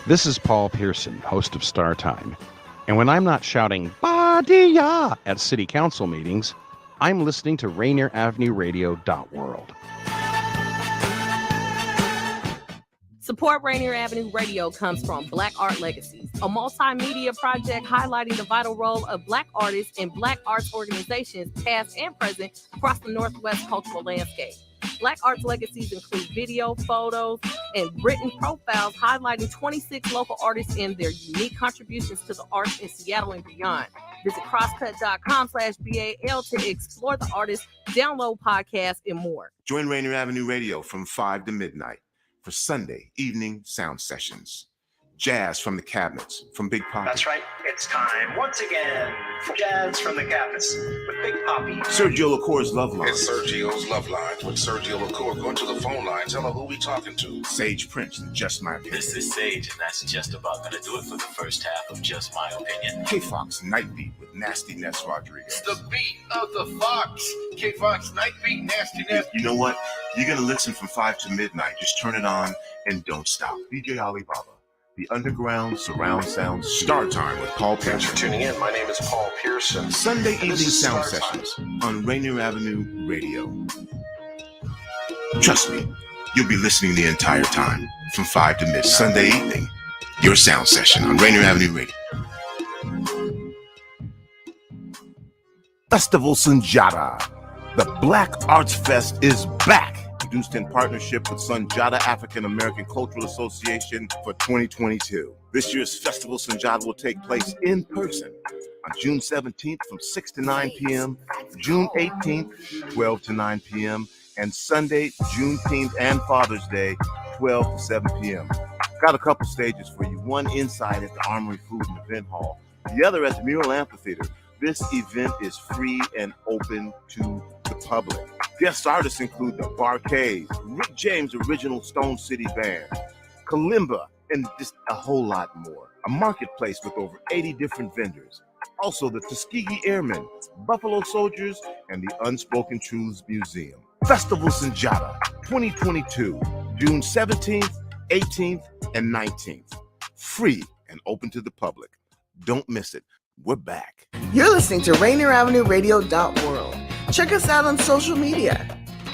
This is Paul Pearson, host of Star Time. And when I'm not shouting, "Ba-dee-ya" at city council meetings, I'm listening to Rainier Avenue Radio World. Support Rainier Avenue Radio comes from Black Art Legacies, a multimedia project highlighting the vital role of Black artists and Black arts organizations, past and present, across the Northwest cultural landscape. Black Arts Legacies include video, photos, and written profiles highlighting 26 local artists and their unique contributions to the arts in Seattle and beyond. Visit crosscut.com/BAL to explore the artists, download podcasts, and more. Join Rainier Avenue Radio from 5 to midnight for Sunday evening sound sessions. Jazz from the Cabinets from Big Poppy. That's right. It's time once again for Jazz from the Cabinets with Big Poppy. Sergio LaCour's Love Line. It's Sergio's Love Lines with Sergio LaCour. Go to the phone line. Tell her who we talking to. Sage Prince and Just My Opinion. This is Sage, and that's just about going to do it for the first half of Just My Opinion. K-Fox Nightbeat with Nasty Ness Rodriguez. It's the beat of the Fox. K-Fox Nightbeat, Nasty Ness. You know what? You're going to listen from 5 to midnight. Just turn it on and don't stop. DJ Alibaba. The Underground Surround Sound Star Time with Paul Pearson. Thanks for tuning in. My name is Paul Pearson. Sunday evening sound Star sessions on Rainier Avenue Radio. Trust me, you'll be listening the entire time from 5 to midnight. Sunday evening, your sound session on Rainier Avenue Radio. Festival Sunjata. The Black Arts Fest is back. Produced in partnership with Sunjata African American Cultural Association for 2022. This year's Festival Sunjata will take place in person on June 17th from 6 to 9 p.m., June 18th, 12 to 9 p.m., and Sunday, Juneteenth and Father's Day, 12 to 7 p.m. Got a couple stages for you. One inside at the Armory Food and Event Hall, the other at the Mural Amphitheater. This event is free and open to the public. Guest artists include the Barcades, Rick James' original Stone City Band, Kalimba, and just a whole lot more. A marketplace with over 80 different vendors. Also the Tuskegee Airmen, Buffalo Soldiers, and the Unspoken Truths Museum. Festival Sunjata 2022, June 17th, 18th, and 19th. Free and open to the public. Don't miss it. We're back. You're listening to Rainier Avenue Radio World. Check us out on social media.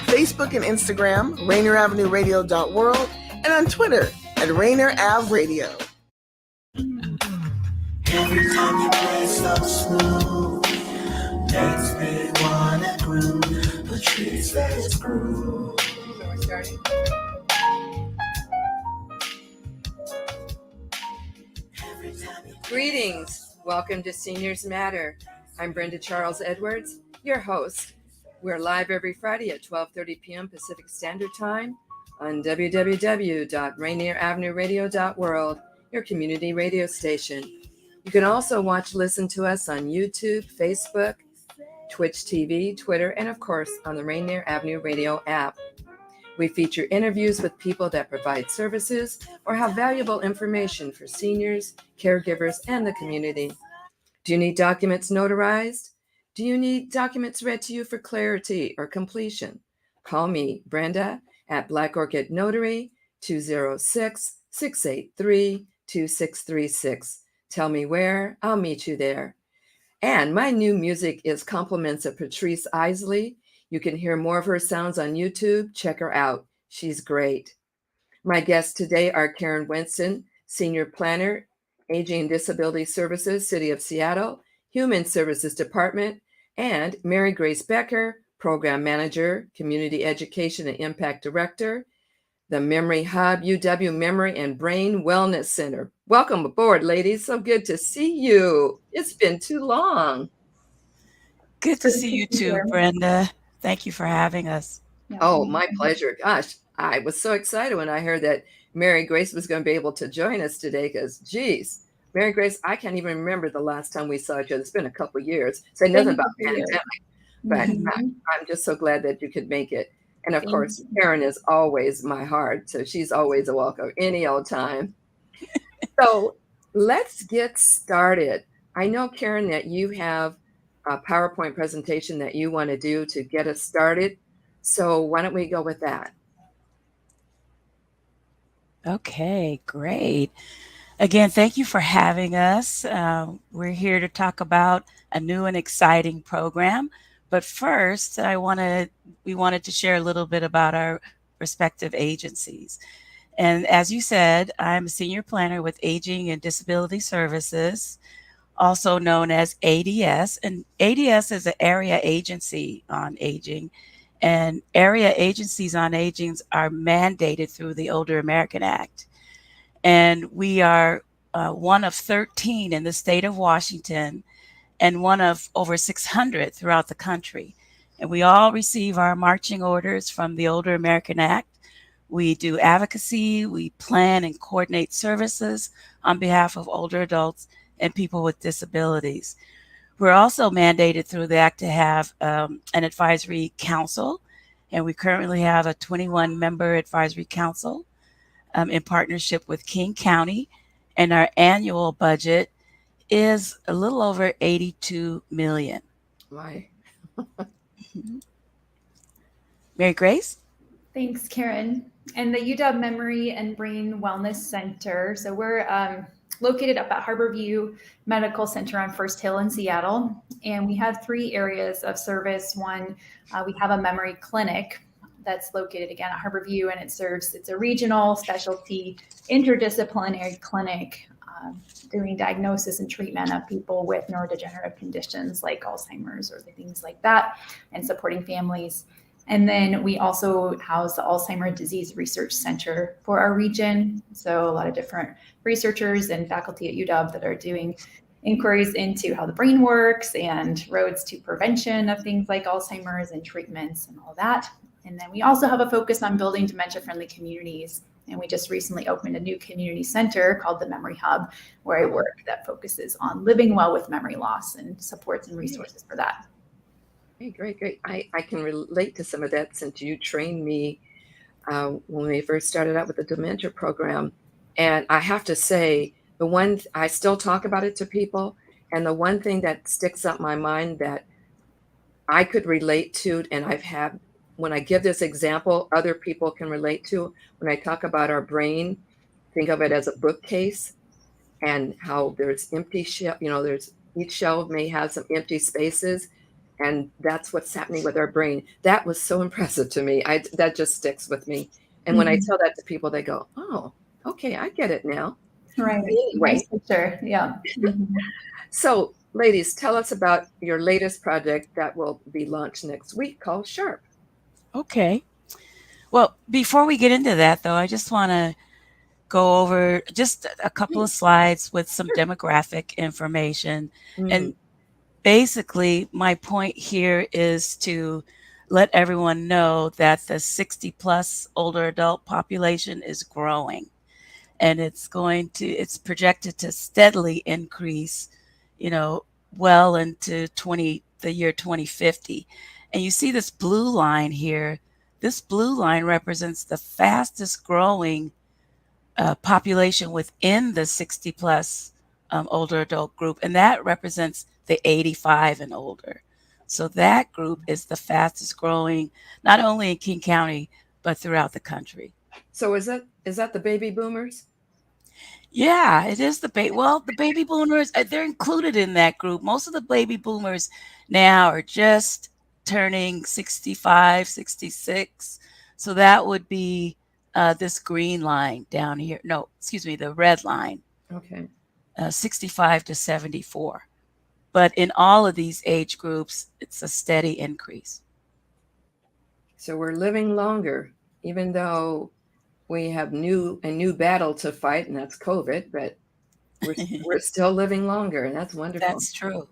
Facebook and Instagram, Rainier Avenue Radio World, and on Twitter at Rainier Ave Radio. Every time you play so smooth, makes me wanna groove. The trees let's groove. So we're starting. Greetings. Welcome to Seniors Matter. I'm Brenda Charles Edwards, your host. We're live every Friday at 12:30 p.m. Pacific Standard Time on www.rainieravenueradio.world, your community radio station. You can also listen to us on YouTube, Facebook, Twitch TV, Twitter, and of course on the Rainier Avenue Radio app. We feature interviews with people that provide services or have valuable information for seniors, caregivers, and the community. Do you need documents notarized? Do you need documents read to you for clarity or completion? Call me, Brenda, at Black Orchid Notary, 206-683-2636. Tell me where, I'll meet you there. And my new music is Compliments of Patrice Isley. You can hear more of her sounds on YouTube. Check her out. She's great. My guests today are Karen Winston, Senior Planner, Aging and Disability Services, City of Seattle, Human Services Department, and Mary Grace Becker, Program Manager, Community Education and Impact Director, the Memory Hub, UW Memory and Brain Wellness Center. Welcome aboard, ladies. So good to see you. It's been too long. Good to see you too, Brenda. Thank you for having us. Oh, my pleasure. Gosh, I was so excited when I heard that Mary Grace was going to be able to join us today because, geez, Mary Grace, I can't even remember the last time we saw each other. It's been a couple of years. Say nothing about pandemic, but I'm just so glad that you could make it. And of course, Karen is always my heart. So she's always a welcome any old time. So let's get started. I know, Karen, that you have a PowerPoint presentation that you want to do to get us started. So why don't we go with that? Okay, great. Again, thank you for having us. We're here to talk about a new and exciting program. But first, we wanted to share a little bit about our respective agencies. And as you said, I'm a senior planner with Aging and Disability Services, also known as ADS. And ADS is an area agency on aging. And area agencies on aging are mandated through the Older American Act. And we are one of 13 in the state of Washington and one of over 600 throughout the country. And we all receive our marching orders from the Older American Act. We do advocacy, we plan and coordinate services on behalf of older adults and people with disabilities. We're also mandated through the Act to have an advisory council, and we currently have a 21-member advisory council in partnership with King County, and our annual budget is a little over $82 million. Why? Mary Grace? Thanks, Karen. And the UW Memory and Brain Wellness Center. So we're located up at Harborview Medical Center on First Hill in Seattle. And we have 3 areas of service. One, we have a memory clinic that's located again at Harborview, and it's a regional specialty interdisciplinary clinic doing diagnosis and treatment of people with neurodegenerative conditions like Alzheimer's or things like that, and supporting families. And then we also house the Alzheimer's Disease Research Center for our region. So a lot of different researchers and faculty at UW that are doing inquiries into how the brain works and roads to prevention of things like Alzheimer's and treatments and all that. And then we also have a focus on building dementia-friendly communities. And we just recently opened a new community center called the Memory Hub, where I work, that focuses on living well with memory loss and supports and resources for that. Hey, great. I can relate to some of that since you trained me when we first started out with the dementia program. And I have to say, I still talk about it to people. And the one thing that sticks up my mind that I could relate to, and I've had, when I give this example, other people can relate to, when I talk about our brain, think of it as a bookcase and how there's empty shelf, each shelf may have some empty spaces. And that's what's happening with our brain. That was so impressive to me. That just sticks with me. And when I tell that to people, they go, "Oh, okay, I get it now." Right. Anyway. Nice picture. Yeah. So, ladies, tell us about your latest project that will be launched next week called Sharp. Okay. Well, before we get into that, though, I just want to go over just a couple of slides with some demographic information. And basically, my point here is to let everyone know that the 60-plus older adult population is growing, and it's projected to steadily increase, well into the year 2050. And you see this blue line here. This blue line represents the fastest growing population within the 60-plus older adult group, and that represents the 85 and older. So that group is the fastest growing, not only in King County, but throughout the country. So is that the baby boomers? Yeah, it is the baby boomers, they're included in that group. Most of the baby boomers now are just turning 65, 66. So that would be this green line down here. No, excuse me, the red line. Okay. 65 to 74. But in all of these age groups, it's a steady increase. So we're living longer, even though we have a new battle to fight, and that's COVID, but we're still living longer, and that's wonderful. That's true.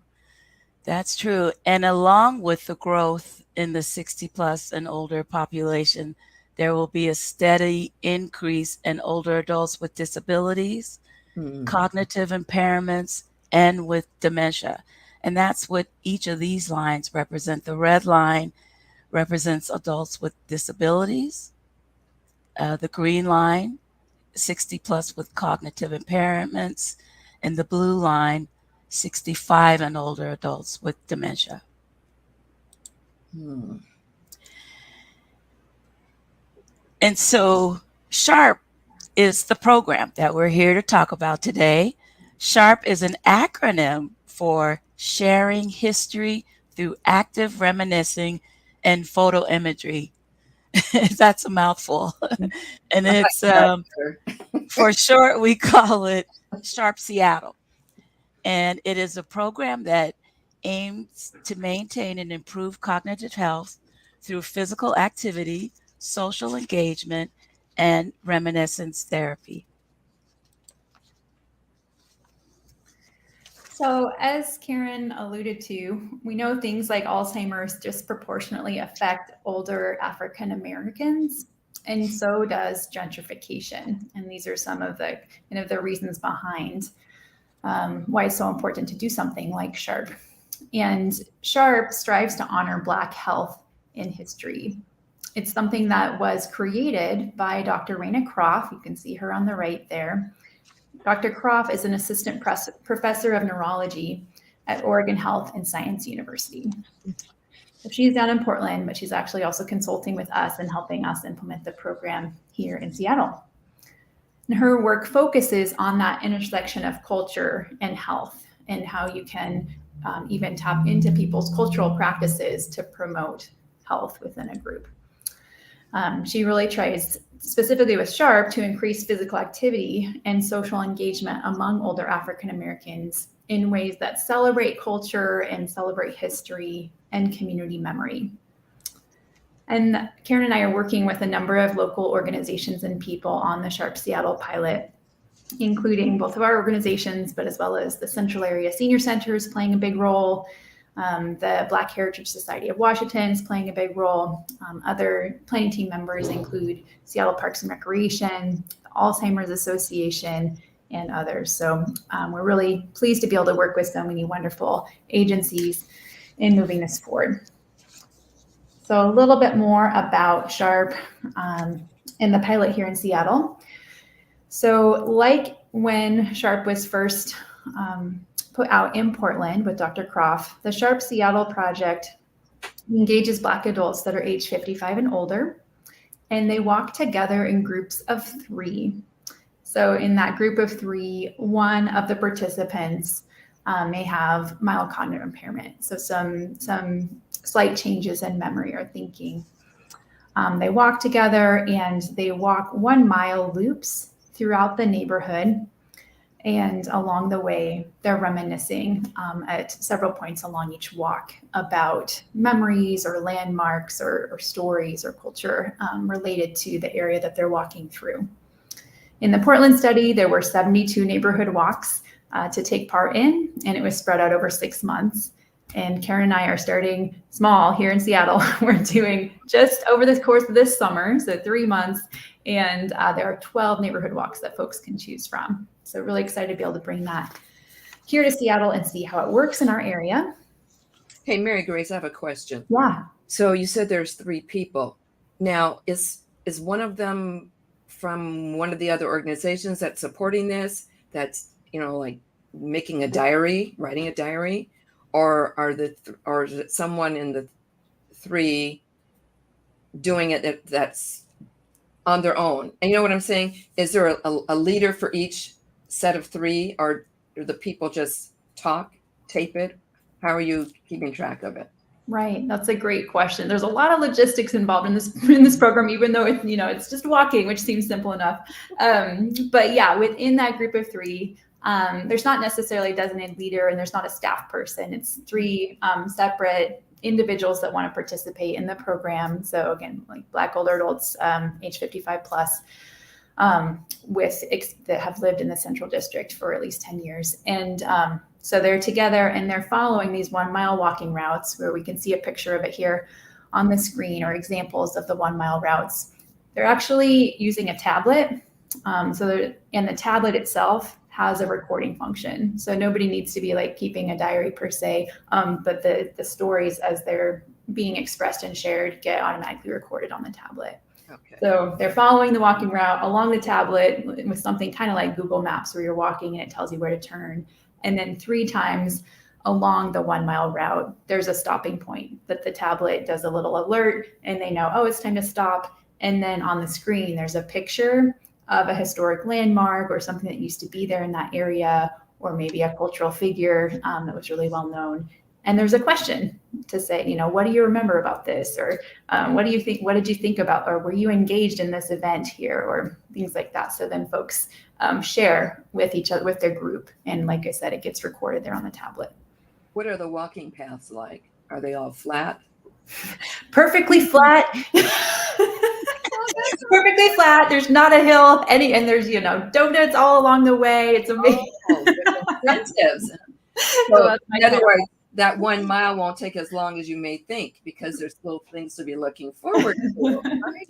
That's true. And along with the growth in the 60-plus and older population, there will be a steady increase in older adults with disabilities, cognitive impairments, and with dementia. And that's what each of these lines represent. The red line represents adults with disabilities. The green line, 60 plus with cognitive impairments. And the blue line, 65 and older adults with dementia. And so SHARP is the program that we're here to talk about today. SHARP is an acronym for Sharing History Through Active Reminiscing and Photo Imagery. That's a mouthful. And it's, for short, we call it SHARP Seattle. And it is a program that aims to maintain and improve cognitive health through physical activity, social engagement, and reminiscence therapy. So as Karen alluded to, we know things like Alzheimer's disproportionately affect older African Americans, and so does gentrification. And these are some of the the reasons behind why it's so important to do something like SHARP. And SHARP strives to honor Black health in history. It's something that was created by Dr. Rainier Avenue. You can see her on the right there. Dr. Croft is an assistant professor of neurology at Oregon Health and Science University. So she's down in Portland, but she's actually also consulting with us and helping us implement the program here in Seattle. And her work focuses on that intersection of culture and health and how you can even tap into people's cultural practices to promote health within a group. She really tries, specifically with SHARP, to increase physical activity and social engagement among older African Americans in ways that celebrate culture and celebrate history and community memory. And Karen and I are working with a number of local organizations and people on the SHARP Seattle pilot, including both of our organizations, but as well as the Central Area Senior Centers playing a big role. The Black Heritage Society of Washington is playing a big role. Other planning team members include Seattle Parks and Recreation, the Alzheimer's Association, and others. So we're really pleased to be able to work with so many wonderful agencies in moving this forward. So a little bit more about SHARP in the pilot here in Seattle. So like when SHARP was first put out in Portland with Dr. Croft, the SHARP Seattle project engages Black adults that are age 55 and older, and they walk together in groups of 3. So in that group of 3, one of the participants may have mild cognitive impairment, so some slight changes in memory or thinking. They walk together and they walk 1 mile loops throughout the neighborhood. And along the way, they're reminiscing at several points along each walk about memories or landmarks or stories or culture related to the area that they're walking through. In the Portland study, there were 72 neighborhood walks to take part in, and it was spread out over 6 months. And Karen and I are starting small here in Seattle. We're doing just over the course of this summer, so 3 months, and there are 12 neighborhood walks that folks can choose from. So really excited to be able to bring that here to Seattle and see how it works in our area. Hey, Mary Grace, I have a question. Yeah. So you said there's 3 people. Now, is one of them from one of the other organizations that's supporting this, that's, like making a diary, writing a diary? Or or is it someone in the 3 doing it that's on their own? And you know what I'm saying? Is there a leader for each set of 3, or do the people just talk, tape it? How are you keeping track of it? Right, that's a great question. There's a lot of logistics involved in this program, even though it's it's just walking, which seems simple enough. But yeah, within that group of 3. There's not necessarily a designated leader, and there's not a staff person. It's 3 separate individuals that want to participate in the program. So again, like Black older adults, age 55 plus, that have lived in the Central District for at least 10 years. And so they're together and they're following these 1 mile walking routes, where we can see a picture of it here on the screen, or examples of the 1 mile routes. They're actually using a tablet. And the tablet itself has a recording function. So nobody needs to be like keeping a diary per se, but the stories as they're being expressed and shared get automatically recorded on the tablet. Okay. So they're following the walking route along the tablet with something kind of like Google Maps, where you're walking and it tells you where to turn. And then 3 times along the 1 mile route, there's a stopping point that the tablet does a little alert, and they know, oh, it's time to stop. And then on the screen, there's a picture of a historic landmark or something that used to be there in that area, or maybe a cultural figure that was really well known. And there's a question to say, you know, what do you remember about this? Or what do you think, what did you think about, or were you engaged in this event here, or things like that. So then folks share with each other, with their group. And like I said, it gets recorded there on the tablet. What are the walking paths like? Are they all flat? Perfectly flat. Perfectly flat. There's not a hill and there's, you know, donuts all along the way. It's amazing. Incentives. So in other words, that 1 mile won't take as long as you may think, because there's still things to be looking forward to. Right?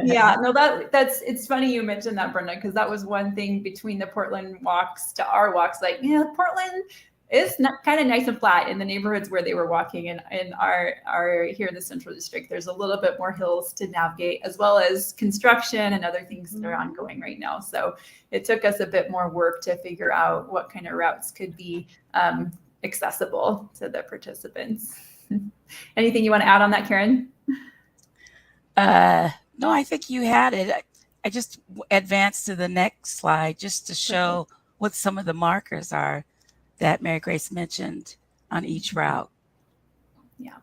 Yeah, no, that's it's funny you mentioned that, Brenda, because that was one thing between the Portland walks to our walks. Like, yeah, Portland is kind of nice and flat in the neighborhoods where they were walking, and in our here in the Central District, there's a little bit more hills to navigate, as well as construction and other things that are ongoing right now. So it took us a bit more work to figure out what kind of routes could be accessible to the participants. Anything you want to add on that, Karen? No, I think you had it. I just advanced to the next slide just to show what some of the markers are that Mary Grace mentioned on each route. Yeah.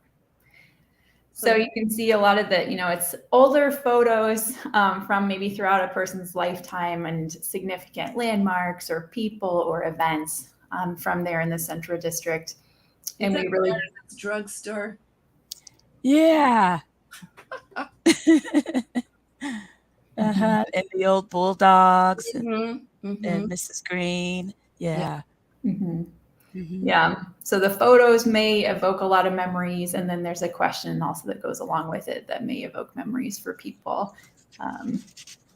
So you can see a lot of the, you know, it's older photos from maybe throughout a person's lifetime, and significant landmarks or people or events from there in the Central District. And we really drugstore. Yeah. And the old Bulldogs and Mrs. Green. Yeah. Yeah. So the photos may evoke a lot of memories, and then there's a question also that goes along with it that may evoke memories for people.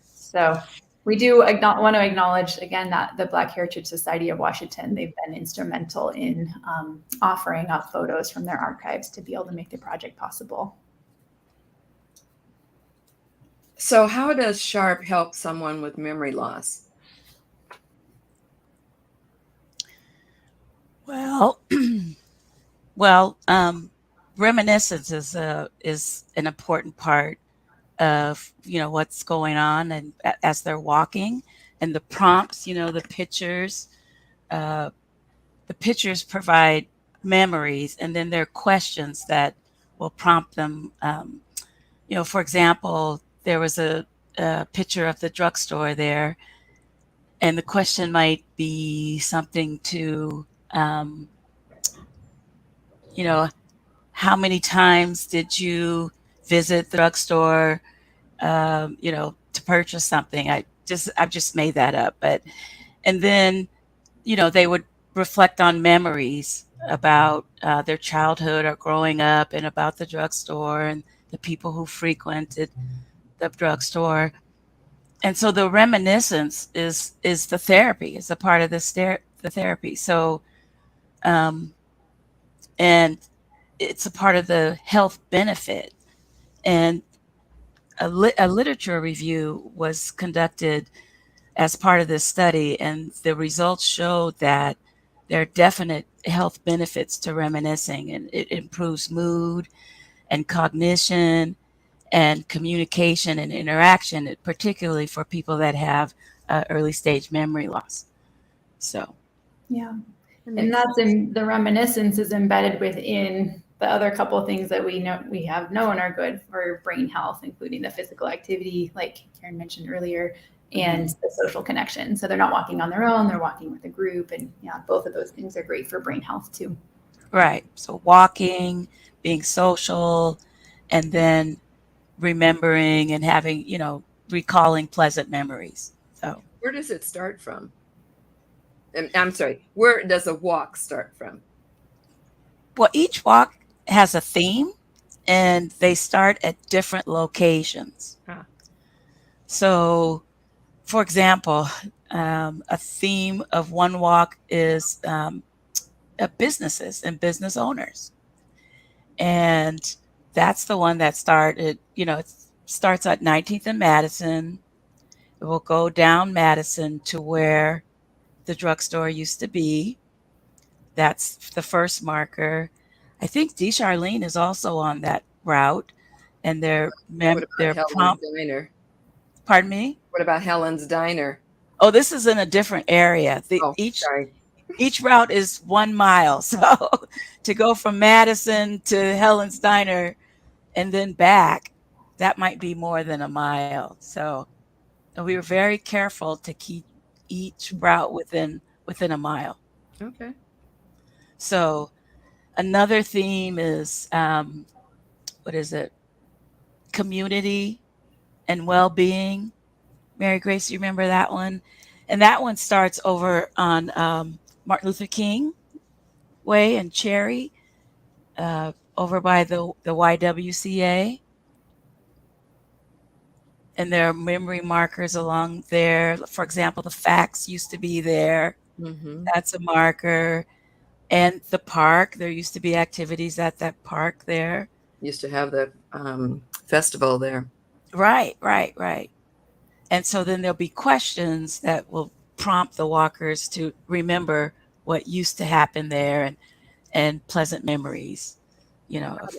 So we do want to acknowledge again that the Black Heritage Society of Washington, they've been instrumental in offering up photos from their archives to be able to make the project possible. So how does SHARP help someone with memory loss? Well, reminiscence is an important part of, you know, what's going on, and as they're walking, and the prompts, you know, the pictures provide memories, and then there are questions that will prompt them. You know, for example, there was a picture of the drugstore there, and the question might be something to, you know, how many times did you visit the drugstore, you know, to purchase something? I've just made that up, and then, you know, they would reflect on memories about their childhood or growing up, and about the drugstore and the people who frequented the drugstore. And so the reminiscence is the therapy, is a part of the therapy. So, and it's a part of the health benefit. And a literature review was conducted as part of this study, and the results showed that there are definite health benefits to reminiscing, and it improves mood and cognition and communication and interaction, particularly for people that have early stage memory loss. So, yeah. And that's in the reminiscence is embedded within the other couple of things that we have known are good for brain health, including the physical activity, like Karen mentioned earlier, and the social connection. So they're not walking on their own, they're walking with a group. And yeah, both of those things are great for brain health too. Right. So walking, being social, and then remembering and having, you know, recalling pleasant memories. So where does it start from? And I'm sorry, where does a walk start from? Well, each walk has a theme, and they start at different locations. So, for example, a theme of one walk is businesses and business owners. And that's the one that started, you know, it starts at 19th and Madison. It will go down Madison to where the drugstore used to be. That's the first marker. I think Charlene is also on that route, and their prompt. Diner? Pardon me? What about Helen's Diner? Oh, this is in a different area. Sorry. Each route is 1 mile. So to go from Madison to Helen's Diner and then back, that might be more than a mile. So we were very careful to keep each route within a mile. Okay. So another theme is, what is it? Community and well-being. Mary Grace, you remember that one? And that one starts over on Martin Luther King Way in Cherry, over by the YWCA. And there are memory markers along there. For example, the facts used to be there. Mm-hmm. That's a marker. And the park, there used to be activities at that park there. Used to have the festival there. Right. And so then there'll be questions that will prompt the walkers to remember what used to happen there and pleasant memories, of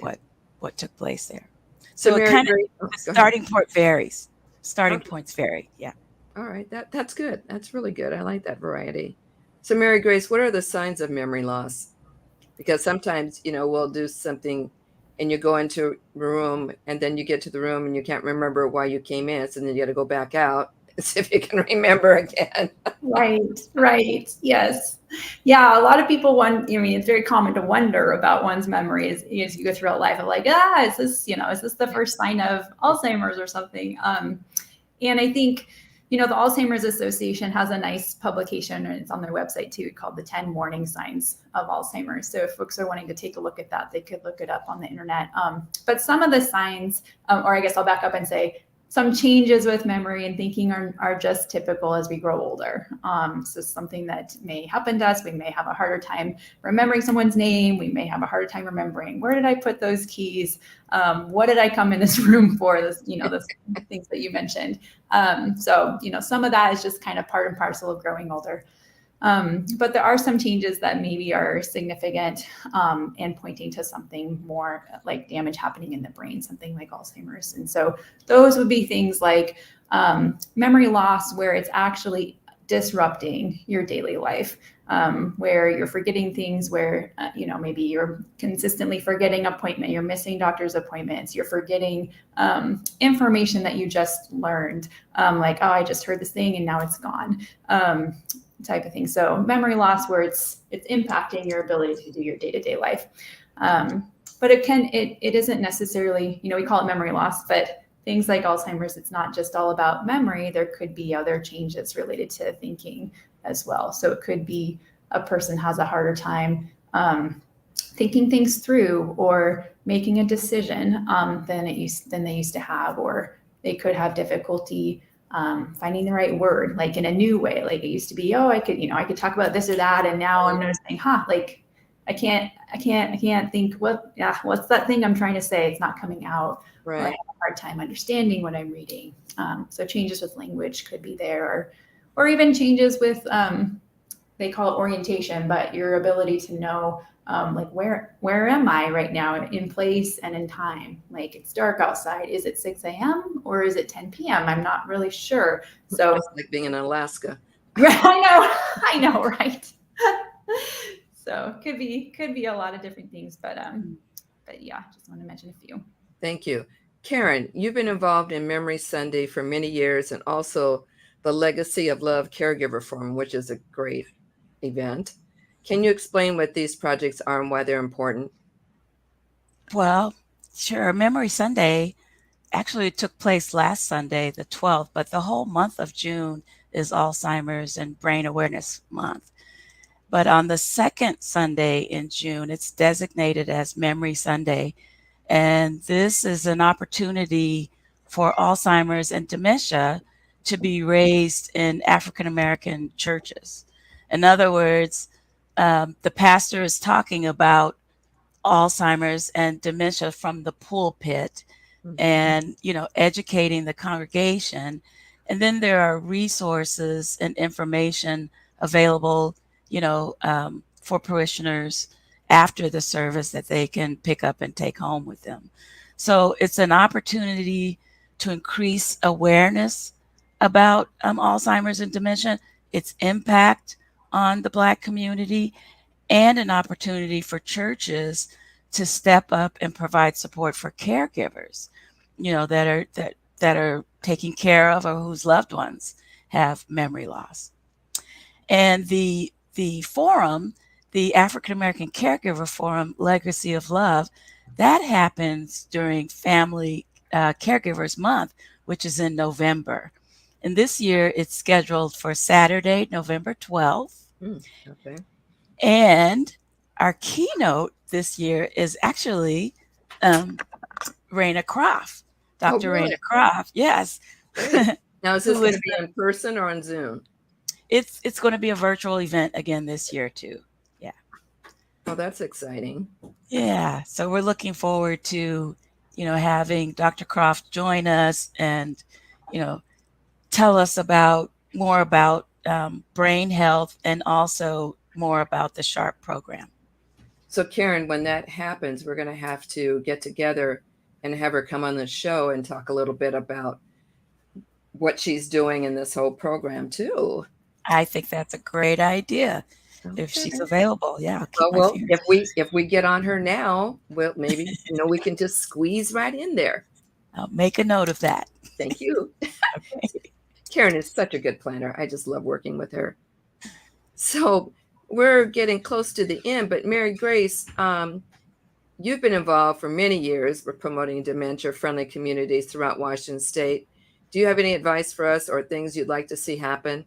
what took place there. So it kind of, the starting point varies. Starting points vary. Yeah. All right. That's good. That's really good. I like that variety. So Mary Grace, what are the signs of memory loss? Because sometimes, we'll do something and you go into a room and then you get to the room and you can't remember why you came in. So then you got to go back out and see if you can remember again. Right. Yes. Yeah. A lot of people it's very common to wonder about one's memories as you go throughout life of like, is this the first sign of Alzheimer's or something? And I think, the Alzheimer's Association has a nice publication, and it's on their website too, called the 10 Warning Signs of Alzheimer's. So if folks are wanting to take a look at that, they could look it up on the internet. But some of the signs, or I guess I'll back up and say, some changes with memory and thinking are just typical as we grow older. So something that may happen to us, we may have a harder time remembering someone's name. We may have a harder time remembering, where did I put those keys? What did I come in this room for? Those things that you mentioned. So some of that is just kind of part and parcel of growing older. But there are some changes that maybe are significant and pointing to something more like damage happening in the brain, something like Alzheimer's. And so those would be things like memory loss, where it's actually disrupting your daily life, where you're forgetting things, where, maybe you're consistently forgetting appointment, you're missing doctor's appointments, you're forgetting information that you just learned, like, oh, I just heard this thing and now it's gone. Type of thing. So memory loss, where it's impacting your ability to do your day-to-day life. But it isn't necessarily, we call it memory loss, but things like Alzheimer's, it's not just all about memory. There could be other changes related to thinking as well. So it could be a person has a harder time thinking things through or making a decision than they used to have, or they could have difficulty finding the right word, like in a new way. Like it used to be, I could talk about this or that. And now I'm noticing, like I can't think what's that thing I'm trying to say? It's not coming out. Right. Or I have a hard time understanding what I'm reading. So changes with language could be there, or even changes with, they call it orientation, but your ability to know, like where am I right now in place and in time? Like it's dark outside. Is it 6 a.m. or is it 10 p.m.? I'm not really sure. So it's like being in Alaska. I know, right? So could be a lot of different things, but yeah, just want to mention a few. Thank you. Karen, you've been involved in Memory Sunday for many years, and also the Legacy of Love Caregiver Forum, which is a great event. Can you explain what these projects are and why they're important? Well, sure. Memory Sunday actually took place last Sunday, the 12th, but the whole month of June is Alzheimer's and Brain Awareness Month. But on the second Sunday in June, it's designated as Memory Sunday. And this is an opportunity for Alzheimer's and dementia to be raised in African American churches. In other words, the pastor is talking about Alzheimer's and dementia from the pulpit, and educating the congregation. And then there are resources and information available for parishioners after the service that they can pick up and take home with them. So it's an opportunity to increase awareness about Alzheimer's and dementia, its impact on the Black community, and an opportunity for churches to step up and provide support for caregivers, that are taking care of or whose loved ones have memory loss. And the forum, the African American Caregiver Forum, Legacy of Love, that happens during Family Caregivers Month, which is in November. And this year it's scheduled for Saturday, November 12th. Okay. And our keynote this year is actually Raina Croft, Dr. really? Raina Croft. Yes. Now, is this going to be in person or on Zoom? It's going to be a virtual event again this year too. Yeah. Oh, that's exciting. Yeah. So we're looking forward to, having Dr. Croft join us and, tell us more about brain health and also more about the SHARP program. So Karen, when that happens, we're going to have to get together and have her come on the show and talk a little bit about what she's doing in this whole program too. I think that's a great idea. Okay. If she's available. Yeah. Well, if we get on her now, well, maybe, we can just squeeze right in there. I'll make a note of that. Thank you. Okay. Karen is such a good planner. I just love working with her. So we're getting close to the end, but Mary Grace, you've been involved for many years with promoting dementia-friendly communities throughout Washington State. Do you have any advice for us or things you'd like to see happen?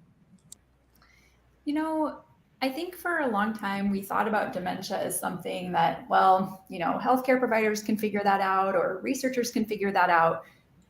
I think for a long time we thought about dementia as something that, healthcare providers can figure that out or researchers can figure that out.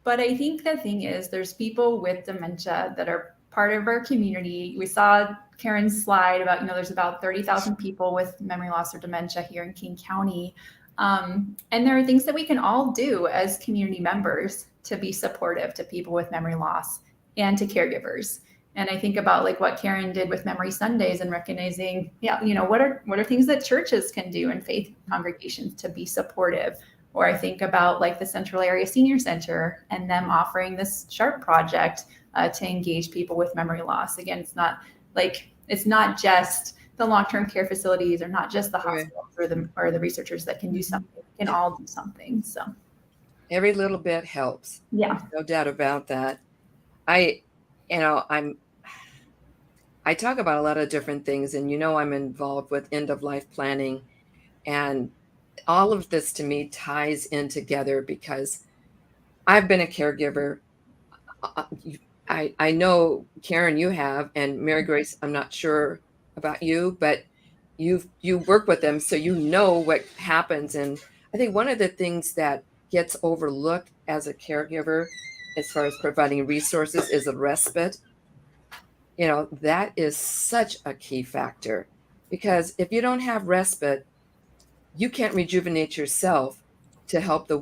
But I think the thing is there's people with dementia that are part of our community. We saw Karen's slide about, there's about 30,000 people with memory loss or dementia here in King County. And there are things that we can all do as community members to be supportive to people with memory loss and to caregivers. And I think about what Karen did with Memory Sundays and recognizing, what are things that churches can do and faith congregations to be supportive. Or I think about the Central Area Senior Center and them offering this SHARP project to engage people with memory loss. Again, it's not just the long-term care facilities or not just the hospitals or the researchers that can do something. We can all do something. So every little bit helps. Yeah, no doubt about that. I talk about a lot of different things, and I'm involved with end-of-life planning, and all of this to me ties in together because I've been a caregiver. I know, Karen, you have, and Mary Grace, I'm not sure about you, but you work with them, so you know what happens. And I think one of the things that gets overlooked as a caregiver as far as providing resources is a respite. That is such a key factor, because if you don't have respite, you can't rejuvenate yourself to help the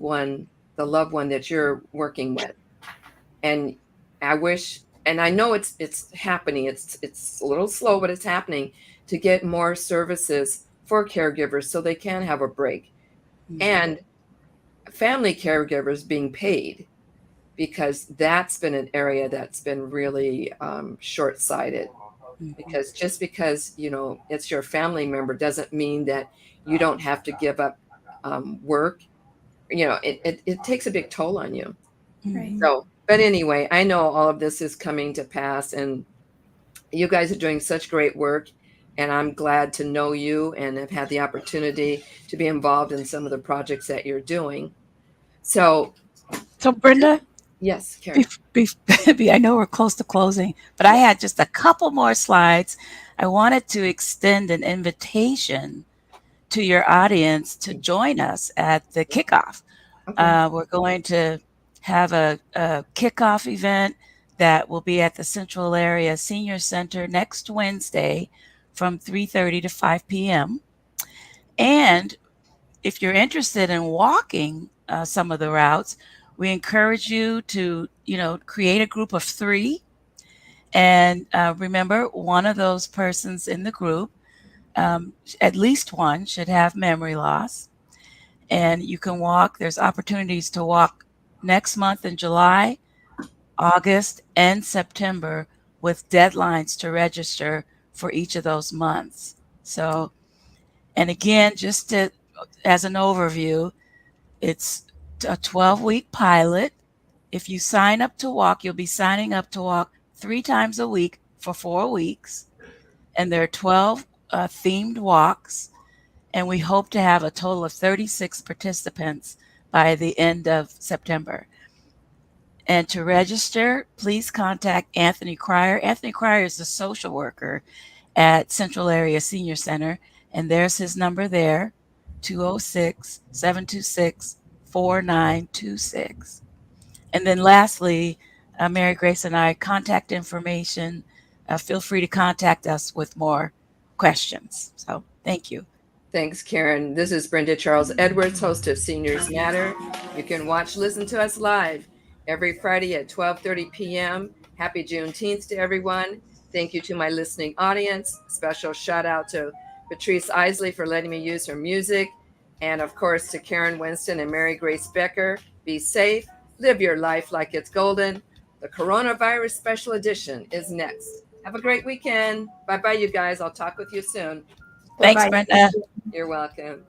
loved one that you're working with. And I wish, and I know it's happening. It's a little slow, but it's happening to get more services for caregivers so they can have a break. Mm-hmm. And family caregivers being paid, because that's been an area that's been really short-sighted. Mm-hmm. Because just because, it's your family member doesn't mean that you don't have to give up work. It takes a big toll on you. Right. So, but anyway, I know all of this is coming to pass, and you guys are doing such great work, and I'm glad to know you and have had the opportunity to be involved in some of the projects that you're doing. So Brenda? Yes, Karen. I know we're close to closing, but I had just a couple more slides. I wanted to extend an invitation to your audience to join us at the kickoff. Okay. We're going to have a kickoff event that will be at the Central Area Senior Center next Wednesday from 3:30 to 5 p.m. And if you're interested in walking some of the routes, we encourage you to, create a group of 3. And remember, one of those persons in the group, at least one, should have memory loss. And you can walk. There's opportunities to walk next month in July, August, and September with deadlines to register for each of those months. So, and again, just as an overview, it's a 12-week pilot. If you sign up to walk, you'll be signing up to walk 3 times a week for 4 weeks. And there are 12 themed walks. And we hope to have a total of 36 participants by the end of September. And to register, please contact Anthony Cryer. Anthony Cryer is the social worker at Central Area Senior Center. And there's his number there, 206-726-4926. And then lastly, Mary Grace and I, contact information. Feel free to contact us with more questions. So thank you. Thanks, Karen. This is Brenda Charles Edwards, host of Seniors Matter. You can listen to us live every Friday at 12:30 p.m. Happy Juneteenth to everyone. Thank you to my listening audience. Special shout out to Patrice Isley for letting me use her music. And of course to Karen Winston and Mary Grace Becker. Be safe. Live your life like it's golden. The Coronavirus Special Edition is next. Have a great weekend. Bye-bye, you guys. I'll talk with you soon. Thanks, Bye-bye. Brenda. You're welcome.